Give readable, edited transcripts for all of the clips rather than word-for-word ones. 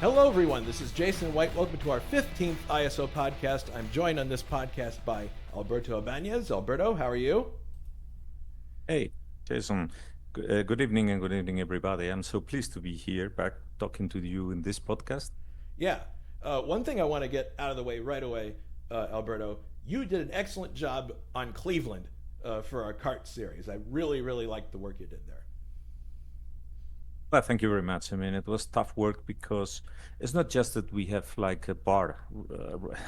Hello, everyone. This is Jason White. Welcome to our 15th ISO podcast. I'm joined on this podcast by Alberto Ibañez. Alberto, how are you? Hey, Jason. Good evening and good evening, everybody. I'm so pleased to be here back talking to you in this podcast. Yeah. One thing I want to get out of the way right away, Alberto, you did an excellent job on Cleveland for our kart series. I really, really liked the work you did there. Well, thank you very much. I mean, it was tough work because it's not just that we have like a bar,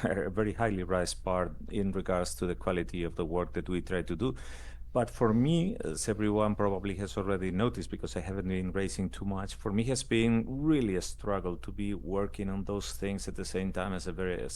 a very highly raised bar in regards to the quality of the work that we try to do. But for me, as everyone probably has already noticed, because I haven't been racing too much, for me has been really a struggle to be working on those things at the same time as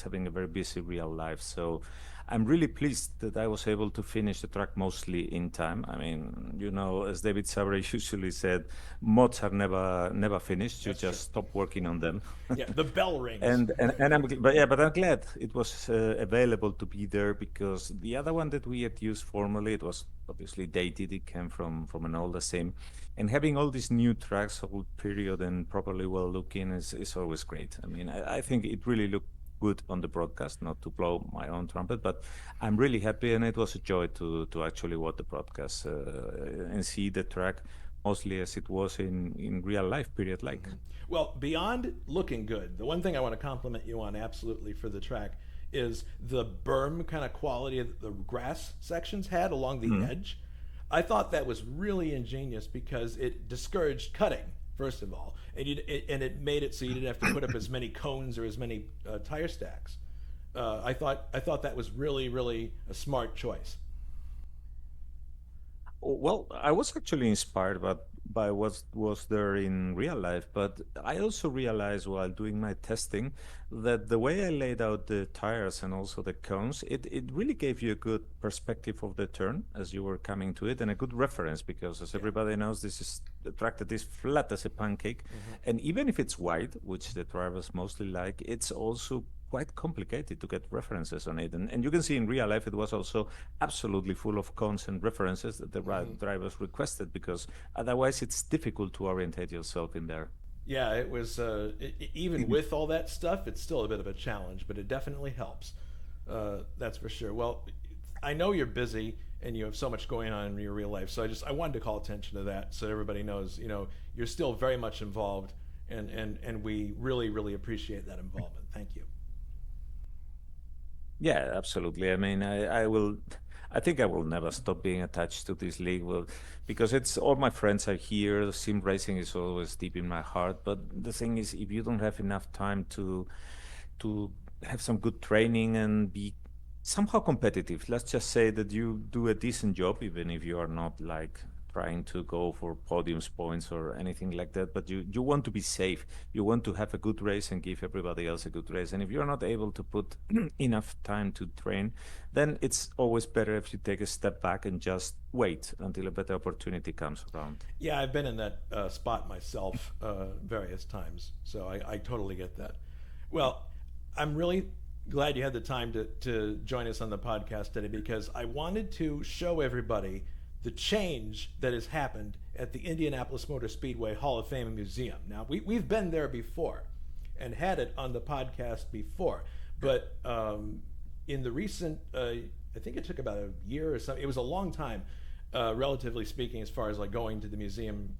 having a very busy real life. So I'm really pleased that I was able to finish the track mostly in time. I mean, as David Sabre usually said, mods are never finished. You That's true. just stop working on them. Yeah, the bell rings. But I'm glad it was available to be there, because the other one that we had used formerly, it was obviously dated. It came from an older sim, and having all these new tracks, old period, and properly well looking is always great. I mean, I think it really looked good on the broadcast. Not to blow my own trumpet, but I'm really happy, and it was a joy to actually watch the broadcast and see the track mostly as it was in real life period like. Well, beyond looking good, the one thing I want to compliment you on absolutely for the track is the berm kind of quality that the grass sections had along the edge. I thought that was really ingenious because it discouraged cutting, first of all, and it made it so you didn't have to put up as many cones or as many tire stacks. I thought that was really, really a smart choice. Well, I was actually inspired by what was there in real life, but I also realized while doing my testing that the way I laid out the tires and also the cones, it really gave you a good perspective of the turn as you were coming to it, and a good reference, because as Yeah. everybody knows, this is the track that is flat as a pancake. And even if it's wide, which the drivers mostly like, it's also quite complicated to get references on it. And you can see in real life, it was also absolutely full of cons and references that the drivers requested, because otherwise it's difficult to orientate yourself in there. Yeah, it was. Even with all that stuff, it's still a bit of a challenge, but it definitely helps. That's for sure. Well, I know you're busy and you have so much going on in your real life, so I wanted to call attention to that so everybody knows. You're still very much involved, and we really, really appreciate that involvement. Thank you. Yeah, absolutely. I mean, I think I will never stop being attached to this league. Well, because it's all my friends are here. Sim racing is always deep in my heart. But the thing is, if you don't have enough time to have some good training and be somehow competitive, let's just say that you do a decent job, even if you are not like trying to go for podiums points or anything like that, but you want to be safe. You want to have a good race and give everybody else a good race. And if you're not able to put enough time to train, then it's always better if you take a step back and just wait until a better opportunity comes around. Yeah, I've been in that spot myself various times, so I totally get that. Well, I'm really glad you had the time to join us on the podcast today, because I wanted to show everybody the change that has happened at the Indianapolis Motor Speedway Hall of Fame and Museum. Now, we've been there before and had it on the podcast before, but in the recent, I think it took about a year or something. It was a long time, relatively speaking, as far as like going to the museum,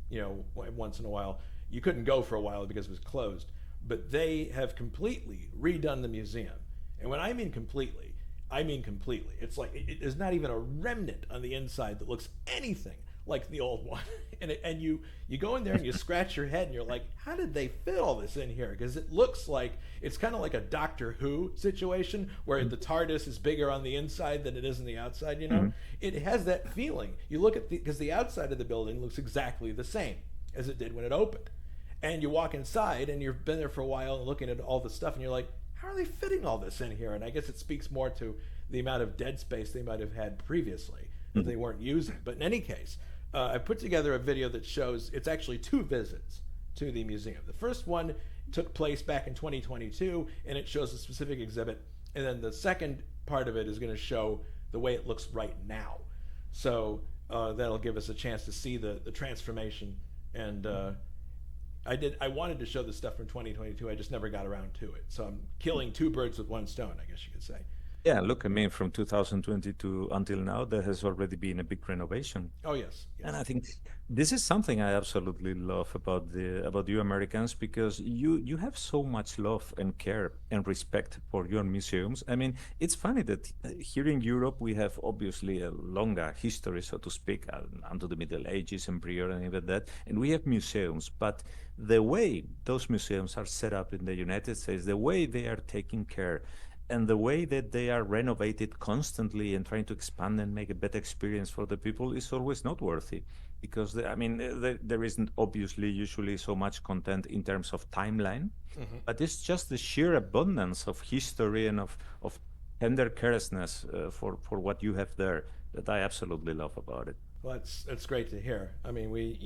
once in a while. You couldn't go for a while because it was closed, but they have completely redone the museum. And when I mean completely, I mean completely. It's like there's not even a remnant on the inside that looks anything like the old one. And you go in there and you scratch your head and you're like, how did they fit all this in here? Because it looks like it's kind of like a Doctor Who situation where the TARDIS is bigger on the inside than it is on the outside. It has that feeling. You look at because the outside of the building looks exactly the same as it did when it opened, and you walk inside and you've been there for a while and looking at all the stuff and you're like, how are they fitting all this in here? And I guess it speaks more to the amount of dead space they might have had previously that they weren't using. But in any case, I put together a video that shows it's actually 2 visits to the museum. The first one took place back in 2022, and it shows a specific exhibit. And then the second part of it is going to show the way it looks right now. So that'll give us a chance to see the transformation and I wanted to show the stuff from 2022. I just never got around to it. So I'm killing two birds with one stone, I guess you could say. Yeah, look, I mean, from 2022 until now, there has already been a big renovation. Oh yes, And yes. I think this is something I absolutely love about you Americans, because you have so much love and care and respect for your museums. I mean, it's funny that here in Europe we have obviously a longer history, so to speak, unto the Middle Ages and prior and even that, and we have museums. But the way those museums are set up in the United States, the way they are taking care, and the way that they are renovated constantly and trying to expand and make a better experience for the people is always noteworthy, because I mean there isn't obviously usually so much content in terms of timeline, but it's just the sheer abundance of history and of tender carelessness for what you have there that I absolutely love about it. Well, that's great to hear. I mean,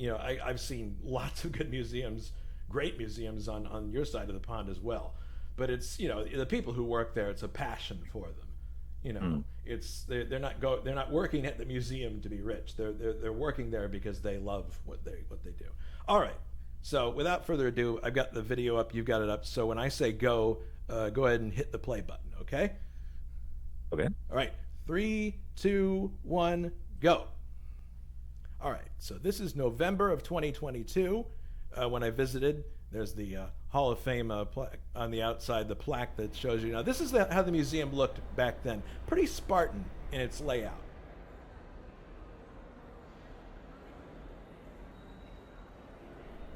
I've seen lots of good museums, great museums on your side of the pond as well. But it's, the people who work there, it's a passion for them. It's they're not working at the museum to be rich. They're working there because they love what they do. All right. So without further ado, I've got the video up. You've got it up. So when I say go, go ahead and hit the play button. Okay. Okay. All right. 3, 2, 1, go. All right. So this is November of 2022 when I visited. There's the Hall of Fame plaque on the outside, the plaque that shows you. Now, this is how the museum looked back then. Pretty Spartan in its layout.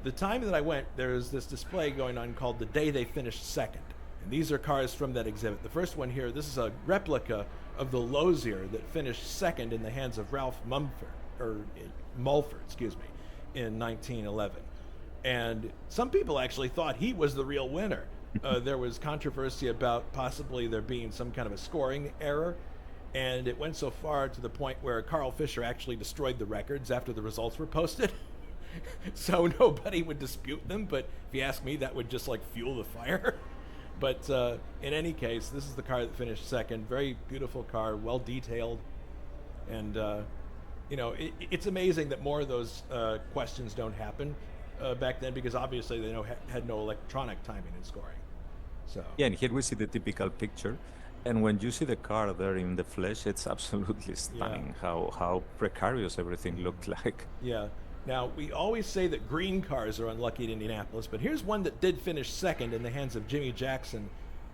The time that I went, there's this display going on called The Day They Finished Second. And these are cars from that exhibit. The first one here, this is a replica of the Lozier that finished second in the hands of Ralph Mulford, in 1911. And some people actually thought he was the real winner. There was controversy about possibly there being some kind of a scoring error, and it went so far to the point where Carl Fisher actually destroyed the records after the results were posted. So nobody would dispute them, but if you ask me, that would just like fuel the fire. But in any case, this is the car that finished second. Very beautiful car, well detailed, and it's amazing that more of those questions don't happen back then, because obviously they had no electronic timing and scoring. So Yeah, and here we see the typical picture. And when you see the car there in the flesh, it's absolutely stunning how precarious everything looked like. yeah. Now, we always say that green cars are unlucky at Indianapolis, but here's one that did finish second in the hands of Jimmy Jackson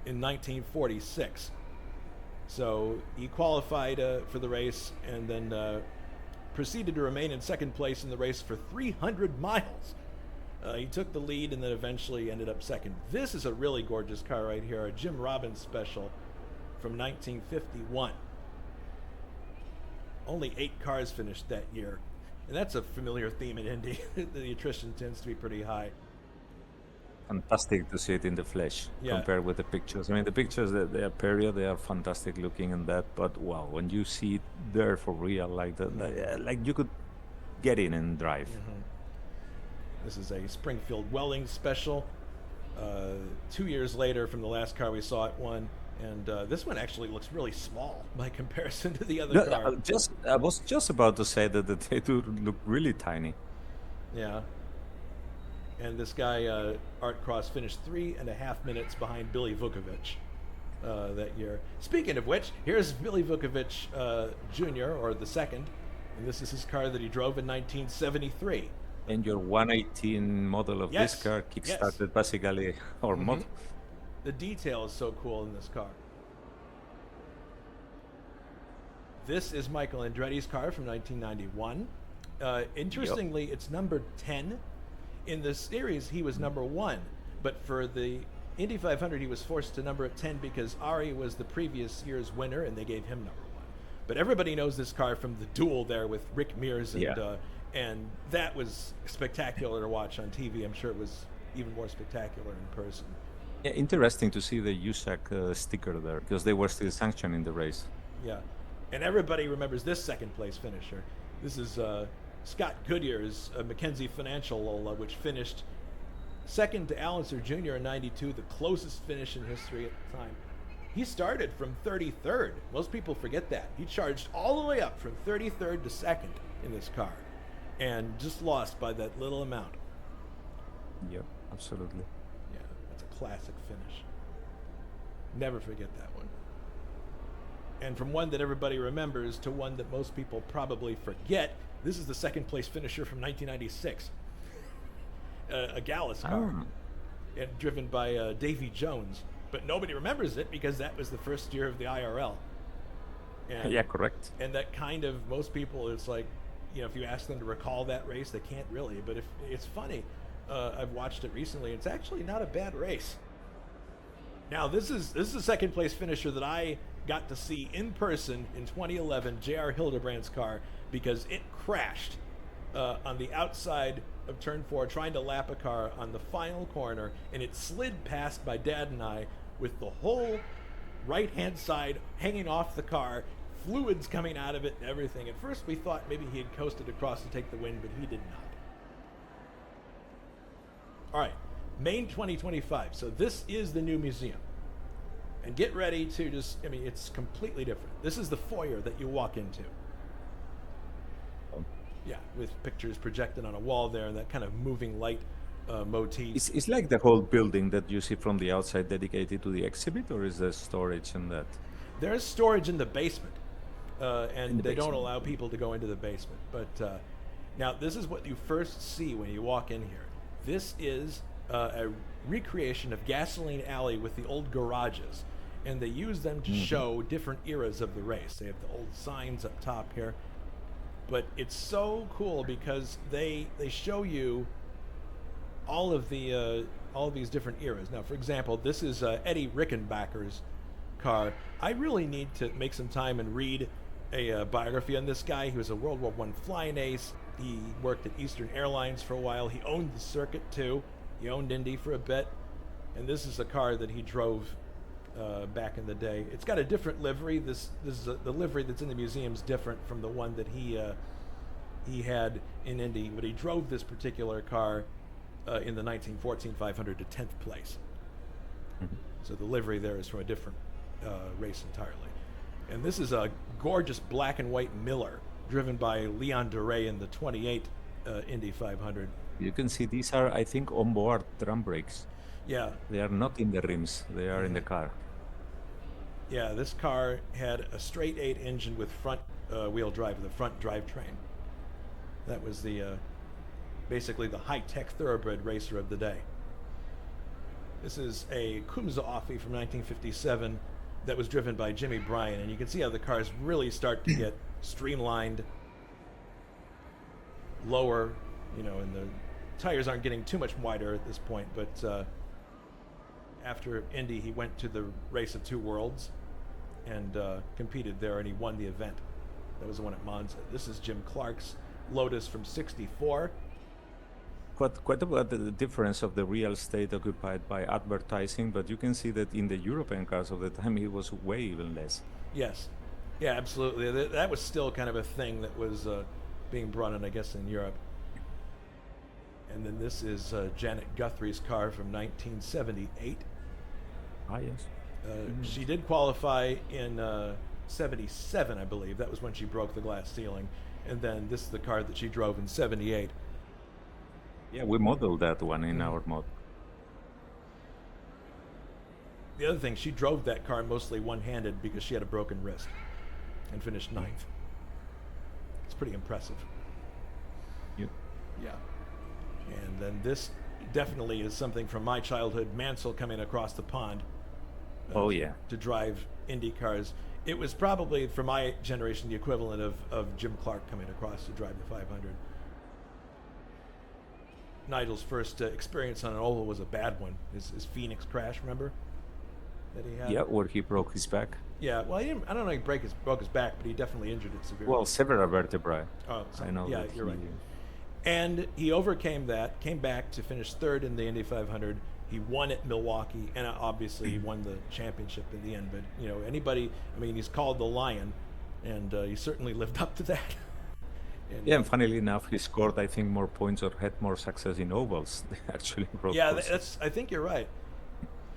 in 1946. So he qualified for the race and then proceeded to remain in second place in the race for 300 miles. He took the lead and then eventually ended up second. This is a really gorgeous car right here, a Jim Robbins special from 1951. Only 8 cars finished that year. And that's a familiar theme in Indy. The attrition tends to be pretty high. Fantastic to see it in the flesh compared with the pictures. I mean, the pictures, they are period, they are fantastic looking and that, but wow, when you see it there for real, like that, like you could get in and drive. This is a Springfield Welling special. 2 years later from the last car we saw at one. And this one actually looks really small by comparison to the other car. I was just about to say that they do look really tiny. Yeah. And this guy, Art Cross, finished 3.5 minutes behind Billy Vukovich that year. Speaking of which, here's Billy Vukovich Jr., or the second. And this is his car that he drove in 1973. And your 118 model of this car kickstarted basically our model. The detail is so cool in this car. This is Michael Andretti's car from 1991. Interestingly, it's number 10. In the series, he was number 1. But for the Indy 500, he was forced to number it 10 because Ari was the previous year's winner, and they gave him number 1. But everybody knows this car from the duel there with Rick Mears, and that was spectacular to watch on TV. I'm sure it was even more spectacular in person. Yeah, interesting to see the USAC sticker there, because they were still sanctioning the race. Yeah, and everybody remembers this second place finisher. This is Scott Goodyear's Mackenzie Financial Lola, which finished second to Allenser Jr. in 92, the closest finish in history at the time. He started from 33rd. Most people forget that. He charged all the way up from 33rd to second in this car and just lost by that little amount. Yep, absolutely. Yeah, that's a classic finish. Never forget that one. And from one that everybody remembers to one that most people probably forget, this is the second place finisher from 1996. A Gallus car, Ah, and driven by Davy Jones. But nobody remembers it because that was the first year of the IRL. And yeah, correct. and that kind of, most people, it's like, if you ask them to recall that race, they can't really. But if it's funny, I've watched it recently. It's actually not a bad race. Now this is the second place finisher that I got to see in person in 2011, J.R. Hildebrandt's car, because it crashed on the outside of turn 4 trying to lap a car on the final corner, and it slid past my dad and I with the whole right hand side hanging off the car, fluids coming out of it and everything. At first we thought maybe he had coasted across to take the win, but he did not. All right, Maine 2025. So this is the new museum. And get ready to just, it's completely different. This is the foyer that you walk into. Yeah, with pictures projected on a wall there, and that kind of moving light motif. It's like the whole building that you see from the outside dedicated to the exhibit, or is there storage in that? There's storage in the basement, and the they don't basement. allow people to go into the basement. But now this is what you first see when you walk in here. This is a recreation of Gasoline Alley with the old garages, and they use them to show different eras of the race. They have the old signs up top here, but it's so cool because they show you all of these different eras. Now, for example, this is Eddie Rickenbacker's car. I really need to make some time and read a biography on this guy. He was a World War I flying ace. He worked at Eastern Airlines for a while. He owned the circuit too. He owned Indy for a bit, and this is a car that he drove back in the day. It's got a different livery. This is the livery that's in the museum's different from the one that he had in Indy. But he drove this particular car in the 1914 500 to 10th place. So the livery there is from a different race entirely. And this is a gorgeous black and white Miller driven by Leon Duray in the 28 Indy 500. You can see these are, I think, onboard drum brakes. Yeah. They are not in the rims, they are in the car. Yeah, this car had a straight 8 engine with front wheel drive, the front drivetrain. That was the basically the high-tech thoroughbred racer of the day. This is a Kumza Offie from 1957 that was driven by Jimmy Bryan, and you can see how the cars really start to get streamlined, lower, and the tires aren't getting too much wider at this point. But after Indy, he went to the Race of Two Worlds and competed there, and he won the event. That was the one at Monza. This is Jim Clark's Lotus from '64. Quite about the difference of the real estate occupied by advertising, but you can see that in the European cars of the time it was way even less. Yes. Yeah, absolutely. That was still kind of a thing that was being brought in, I guess, in Europe. And then this is Janet Guthrie's car from 1978. Ah, yes. She did qualify in 77, I believe. That was when she broke the glass ceiling. And then this is the car that she drove in 78. Yeah, we modeled that one in our mod. The other thing, she drove that car mostly one-handed because she had a broken wrist and finished 9th. It's pretty impressive. Yep. Yeah. And then this definitely is something from my childhood, Mansell coming across the pond. Oh, yeah. To drive Indy cars. It was probably, for my generation, the equivalent of Jim Clark coming across to drive the 500. Nigel's first experience on an oval was a bad one. His Phoenix crash, remember? That he had? Yeah, where he broke his back. Yeah, well, I don't know if he broke his back, but he definitely injured it severely. Well, several vertebrae. Oh, so, I know. Yeah, that you're right. And he overcame that, came back to finish 3rd in the Indy 500. He won at Milwaukee, and obviously he won the championship in the end. But, he's called the Lion, and he certainly lived up to that. And funnily enough, he scored, I think, more points or had more success in ovals than actually in road courses. I think you're right.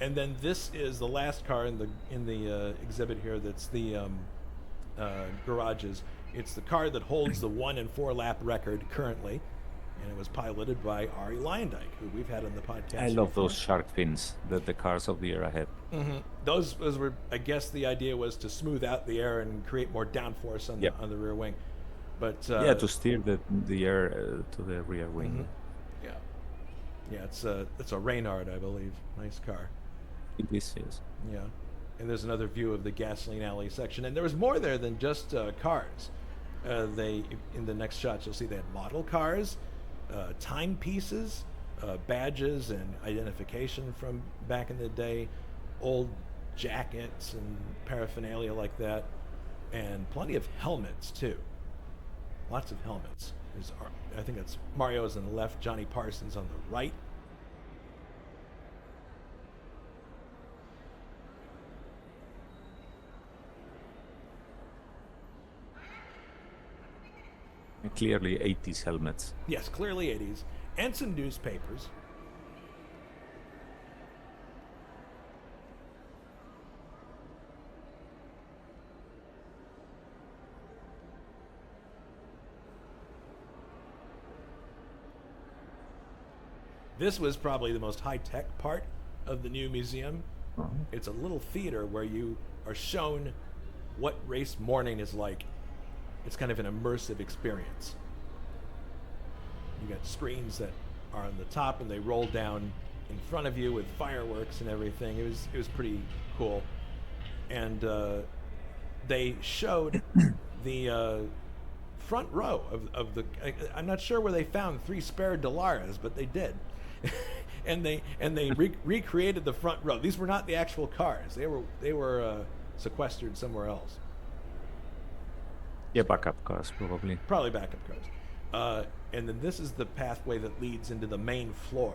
And then this is the last car in the exhibit here. That's the garages. It's the car that holds the 1 and 4 lap record currently. and it was piloted by Ari Lyondike, who we've had on the podcast I love before. those shark fins that the cars of the era had. Those were, I guess, the idea was to smooth out the air and create more downforce on Yep. the rear wing. But Yeah, to steer the air to the rear wing. yeah, yeah, it's a Reynard, I believe. Nice car. It is, yes. Yeah, and there's another view of the gasoline alley section, and there was more there than just cars. They, in the next shots, you'll see they had model cars, timepieces, badges, and identification from back in the day, old jackets and paraphernalia like that, and plenty of helmets too. Lots of helmets. I think that's Mario's on the left, Johnny Parsons on the right. And clearly 80s helmets. Yes, clearly 80s. And some newspapers. This was probably the most high-tech part of the new museum. It's a little theater where you are shown what race morning is like. It's kind of an immersive experience. You got screens that are on the top and they roll down in front of you with fireworks and everything. It was pretty cool. And they showed the front row of the. I'm not sure where they found 3 spare Delaras, but they did. and they recreated the front row. These were not the actual cars. They were sequestered somewhere else. Yeah, backup cars, probably. Probably backup cars. And then this is the pathway that leads into the main floor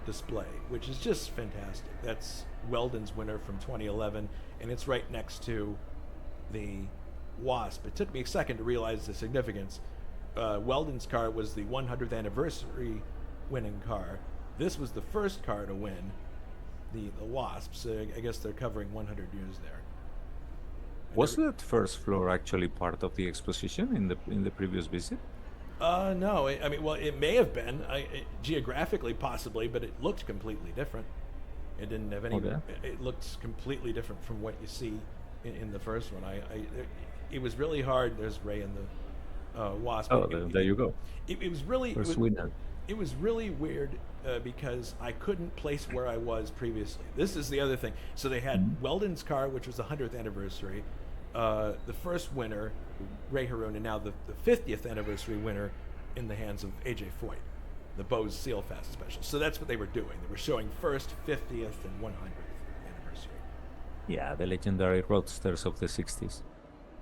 display, which is just fantastic. That's Weldon's winner from 2011, and it's right next to the Wasp. It took me a second to realize the significance. Weldon's car was the 100th anniversary winning car. This was the first car to win the Wasp, so I guess they're covering 100 years there. Was that first floor actually part of the exposition in the previous visit? No. I mean, well, it may have been geographically, possibly, but it looked completely different. It didn't have any. Okay. It looked completely different from what you see in the first one. It was really hard. There's Ray and the Wasp. Oh, there you go. It was really. First winner. It was really weird because I couldn't place where I was previously. This is the other thing. So they had Weldon's car, which was the 100th anniversary, the first winner, Ray Haroon, and now the 50th anniversary winner in the hands of AJ Foyt, the Bose Seal Fast Special. So that's what they were doing. They were showing first, 50th, and 100th anniversary. Yeah, the legendary roadsters of the 60s.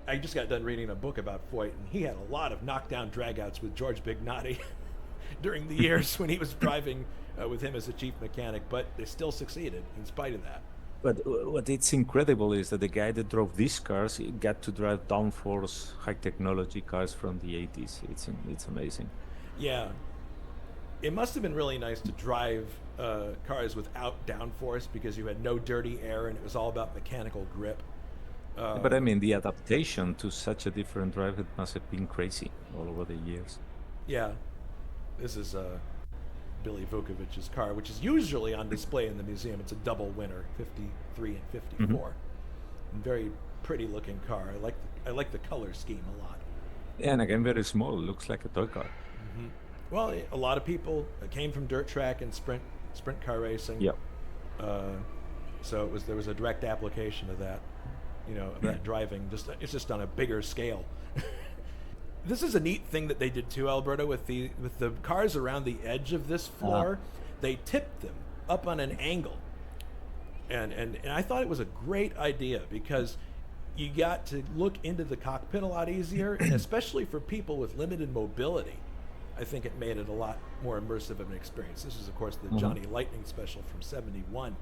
I just got done reading a book about Foyt, and he had a lot of knockdown dragouts with George Bignotti during the years when he was driving with him as a chief mechanic, but they still succeeded in spite of that. But what it's incredible is that the guy that drove these cars got to drive downforce, high technology cars from the 80s. It's amazing. Yeah. It must have been really nice to drive cars without downforce because you had no dirty air and it was all about mechanical grip. But I mean, the adaptation to such a different drive, it must have been crazy all over the years. Yeah. This is Billy Vukovic's car, which is usually on display in the museum. It's a double winner, 53 and 54. And very pretty looking car. I like the color scheme a lot. And again, very small. Looks like a toy car. Well, a lot of people came from dirt track and sprint car racing. Yep. So there was a direct application of that, of that driving. It's just on a bigger scale. This is a neat thing that they did too, Alberto, with the cars around the edge of this floor. They tipped them up on an angle, and I thought it was a great idea because you got to look into the cockpit a lot easier, and especially for people with limited mobility, I think it made it a lot more immersive of an experience. This is, of course, the Johnny Lightning special from '71,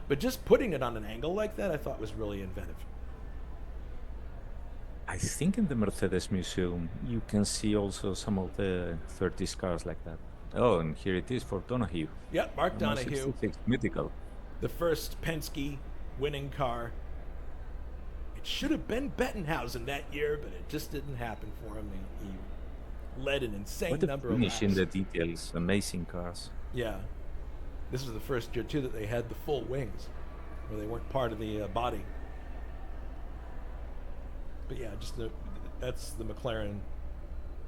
but just putting it on an angle like that, I thought was really inventive. I think in the Mercedes Museum, you can see also some of the 30s cars like that. Oh, and here it is for Donahue. Yeah, Mark Donahue. Mythical. The first Penske winning car. It should have been Bettenhausen that year, but it just didn't happen for him. He led an insane What a number of finish in laps. the details. Amazing cars. Yeah, this was the first year too that they had the full wings, where they weren't part of the body. But yeah, that's the McLaren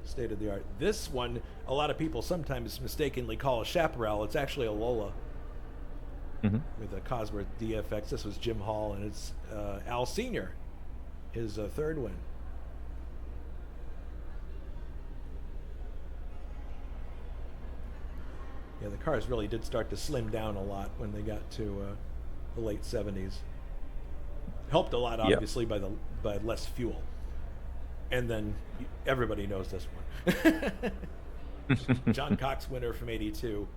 state of the art. This one, a lot of people sometimes mistakenly call a chaparral. It's actually a Lola Hmm. with a Cosworth DFX. This was Jim Hall, and it's Al Senior, his third win. Yeah, the cars really did start to slim down a lot when they got to the late '70s. Helped a lot, Yeah. obviously, by less fuel. And then everybody knows this one. John Cox winner from '82.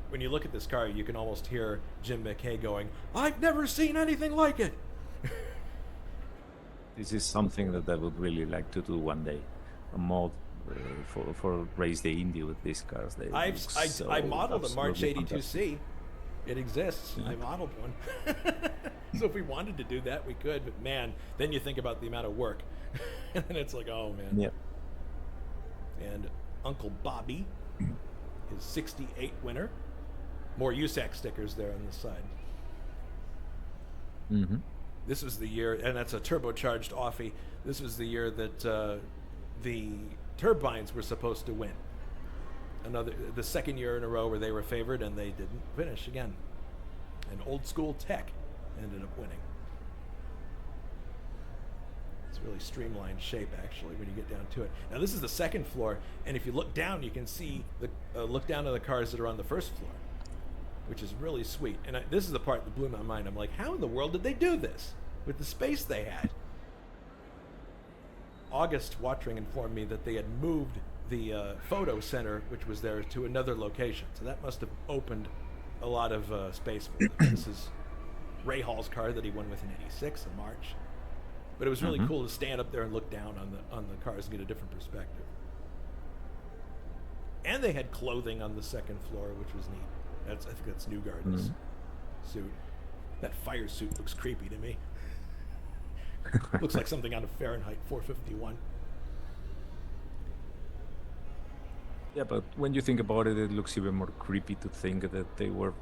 When you look at this car, you can almost hear Jim McKay going, "I've never seen anything like it." This is something that I would really like to do one day. A mod for race the Indy with these cars. They look so I modeled a March absolutely fantastic. '82C. It exists. Yeah. I modeled one. So if we wanted to do that, we could. But man, then you think about the amount of work, and then it's like, oh man. Yeah. And Uncle Bobby, his '68 winner. More USAC stickers there on the side. Hmm. This was the year, and that's a turbocharged Offie. This was the year that the turbines were supposed to win. The second year in a row where they were favored, and they didn't finish again. And Old School Tech ended up winning. It's really streamlined shape, actually, when you get down to it. Now, this is the second floor, and if you look down, you can see look down to the cars that are on the first floor, which is really sweet. And this is the part that blew my mind. I'm like, how in the world did they do this with the space they had? August Watring informed me that they had moved the photo center, which was there, to another location. So that must have opened a lot of space for them. This is Ray Hall's car that he won with in '86 in March. But it was really cool to stand up there and look down on the cars and get a different perspective. And they had clothing on the second floor, which was neat. I think that's Newgarden's suit. That fire suit looks creepy to me. Looks like something out of Fahrenheit 451. Yeah, but when you think about it, it looks even more creepy to think that they were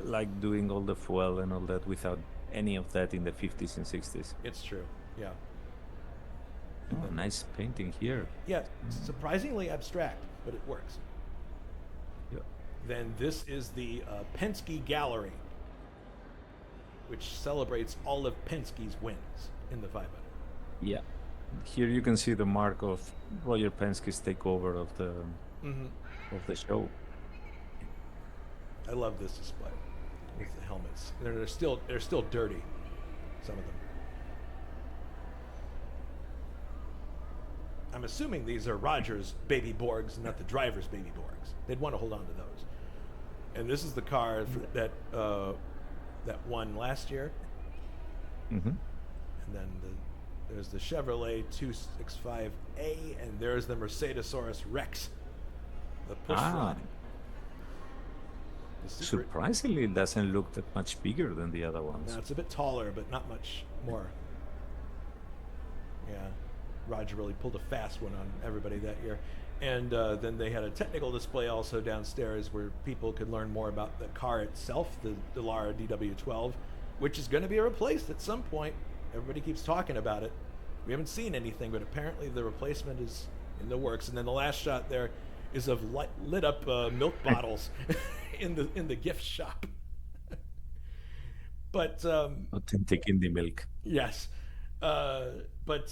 like doing all the fuel and all that without any of that in the 50s and 60s. It's true, yeah. Oh, nice painting here. Yeah, surprisingly abstract, but it works. Yeah. Then this is the Penske Gallery, which celebrates all of Penske's wins in the 500. Yeah. Here you can see the mark of Roger Penske's takeover of the show. I love this display with the helmets. They're still dirty, some of them. I'm assuming these are Roger's baby Borgs, not the driver's baby Borgs. They'd want to hold on to those. And this is the car that won last year. Mm-hmm. And then there's the Chevrolet 265A, and there's the Mercedes-Saurus Rex, the push rod. Surprisingly, it doesn't look that much bigger than the other ones. No, it's a bit taller, but not much more. Yeah, Roger really pulled a fast one on everybody that year. And then they had a technical display also downstairs where people could learn more about the car itself, the Dallara DW12, which is going to be replaced at some point. Everybody keeps talking about it. We haven't seen anything, but apparently the replacement is in the works. And then the last shot there is of lit up milk bottles in the gift shop. But authentic indie milk. yes, but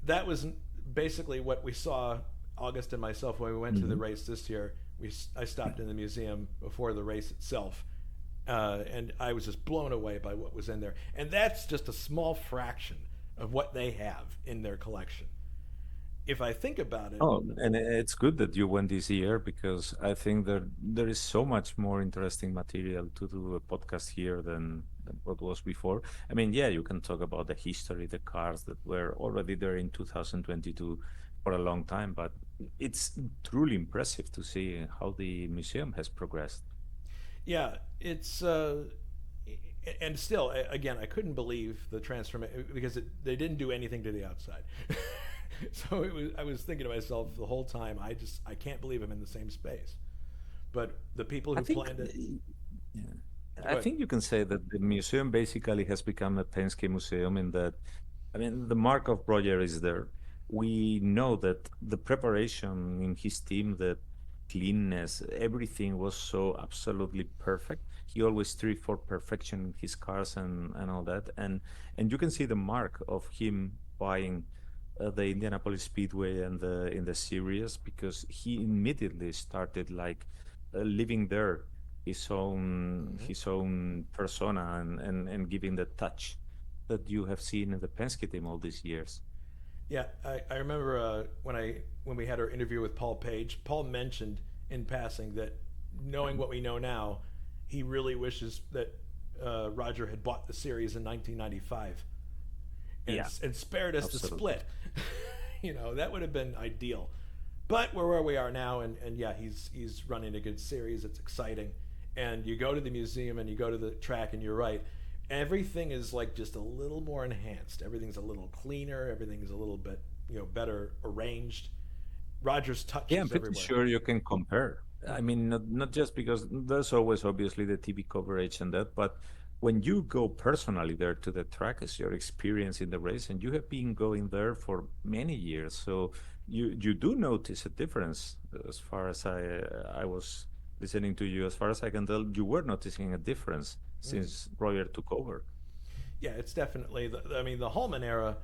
that was basically what we saw. August and myself, when we went to the race this year, I stopped in the museum before the race itself, and I was just blown away by what was in there. And that's just a small fraction of what they have in their collection. If I think about it, Oh, and it's good that you went this year because I think that there is so much more interesting material to do a podcast here than what was before. I mean, yeah, you can talk about the history, the cars that were already there in 2022 for a long time, but it's truly impressive to see how the museum has progressed. yeah, it's and still, again, I couldn't believe the transformation because they didn't do anything to the outside. So I was thinking to myself the whole time, I can't believe I'm in the same space. But the people I who think, planned it, yeah, go I ahead. think you can say that the museum basically has become a Penske museum in that, I mean, the mark of Roger is there. We know that the preparation in his team, the cleanness, everything was so absolutely perfect. He always strive for perfection in his cars and all that. And you can see the mark of him buying the Indianapolis Speedway and the in the series because he immediately started like living there Hmm. his own persona and giving the touch that you have seen in the Penske team all these years. Yeah, I remember when we had our interview with Paul Page. Paul mentioned in passing that knowing what we know now, he really wishes that Roger had bought the series in 1995 Yeah, and spared us the absolutely. split. That would have been ideal. But we're where we are now, and yeah, he's running a good series. It's exciting, and you go to the museum and you go to the track, and you're right. Everything is like just a little more enhanced. Everything's a little cleaner. Everything's a little bit better arranged. Roger's touch Yeah, I'm is pretty everywhere. sure you can compare. I Hmm. mean, not just because there's always obviously the TV coverage and that, but when you go personally there to the track, it's your experience in the race, and you have been going there for many years, so you do notice a difference. As far as I was listening to you, as far as I can tell, you were noticing a difference Hmm. since Roger took over. Yeah, it's definitely. I mean, the Holman era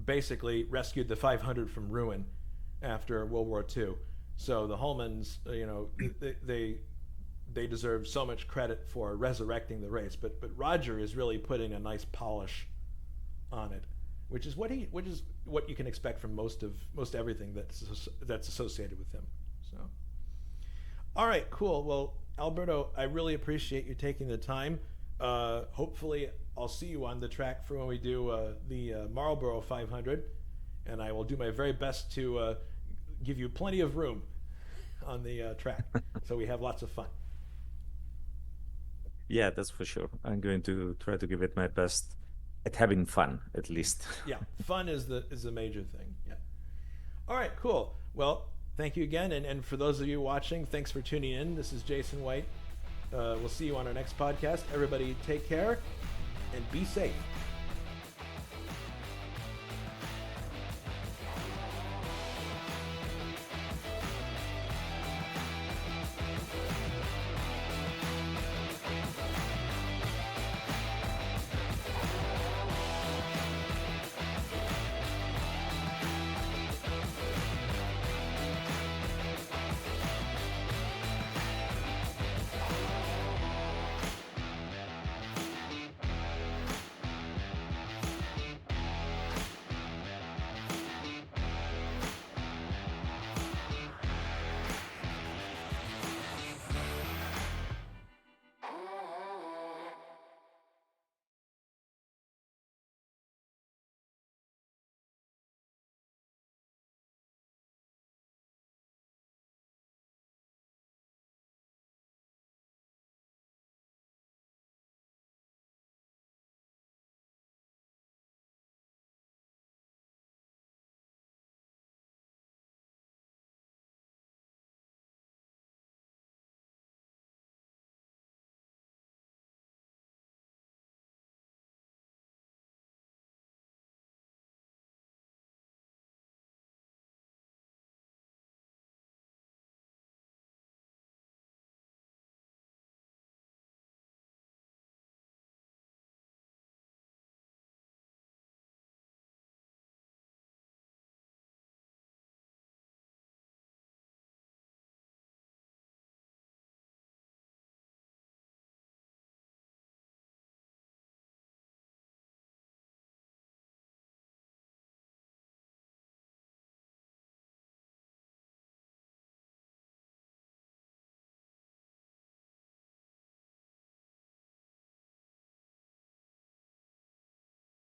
basically rescued the 500 from ruin after World War II. So the Holmans, they deserve so much credit for resurrecting the race. But Roger is really putting a nice polish on it, which is what you can expect from most everything that's associated with him. So, all right, cool. Well, Alberto, I really appreciate you taking the time. Hopefully, I'll see you on the track for when we do the Marlboro 500, and I will do my very best to give you plenty of room on the track, so we have lots of fun. Yeah, that's for sure. I'm going to try to give it my best at having fun, at least. Yeah, fun is the major thing. Yeah. All right, cool. Well, thank you again, and for those of you watching, thanks for tuning in. This is Jason White. We'll see you on our next podcast. Everybody, take care and be safe.